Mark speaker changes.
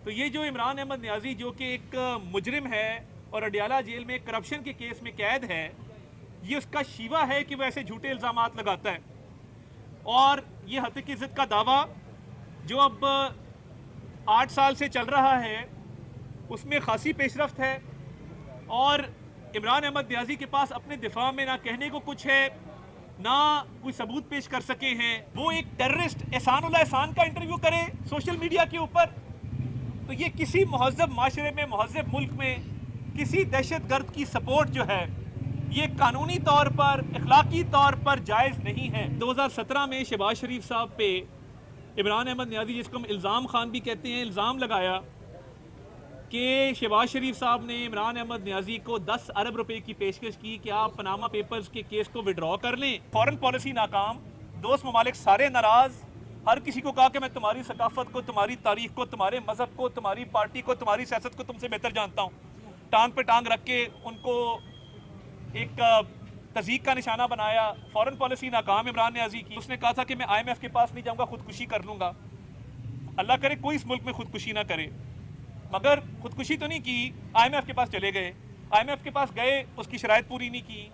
Speaker 1: تو یہ جو عمران احمد نیازی جو کہ ایک مجرم ہے اور اڈیالہ جیل میں کرپشن کے کیس میں قید ہے، یہ اس کا شیوہ ہے کہ وہ ایسے جھوٹے الزامات لگاتا ہے. اور یہ ہتک عزت کا دعویٰ جو اب 8 سال سے چل رہا ہے اس میں خاصی پیش رفت ہے، اور عمران احمد نیازی کے پاس اپنے دفاع میں نہ کہنے کو کچھ ہے نہ کوئی ثبوت پیش کر سکے ہیں. وہ ایک ٹیررسٹ احسان اللہ احسان کا انٹرویو کرے سوشل میڈیا کے اوپر، تو یہ کسی مہذب معاشرے میں، مہذب ملک میں کسی دہشت گرد کی سپورٹ جو ہے یہ قانونی طور پر، اخلاقی طور پر جائز نہیں ہے. 2017 میں شہباز شریف صاحب پہ عمران احمد نیازی، جس کو ہم الزام خان بھی کہتے ہیں، الزام لگایا کہ شہباز شریف صاحب نے عمران احمد نیازی کو 10 ارب روپے کی پیشکش کی کہ آپ پاناما پیپرز کے کیس کو وڈرا کر لیں. فورن پالیسی ناکام، دوست ممالک سارے ناراض، ہر کسی کو کہا کہ میں تمہاری ثقافت کو، تمہاری تاریخ کو، تمہارے مذہب کو، تمہاری پارٹی کو، تمہاری سیاست کو تم سے بہتر جانتا ہوں. ٹانگ پہ ٹانگ رکھ کے ان کو ایک تضییق کا نشانہ بنایا. فورن پالیسی ناکام عمران نیازی کی. اس نے کہا تھا کہ میں IMF کے پاس نہیں جاؤں گا، خودکشی کر لوں گا. اللہ کرے کوئی اس ملک میں خودکشی نہ کرے، مگر خودکشی تو نہیں کی، IMF کے پاس چلے گئے. IMF کے پاس گئے، اس کی شرائط پوری نہیں کی.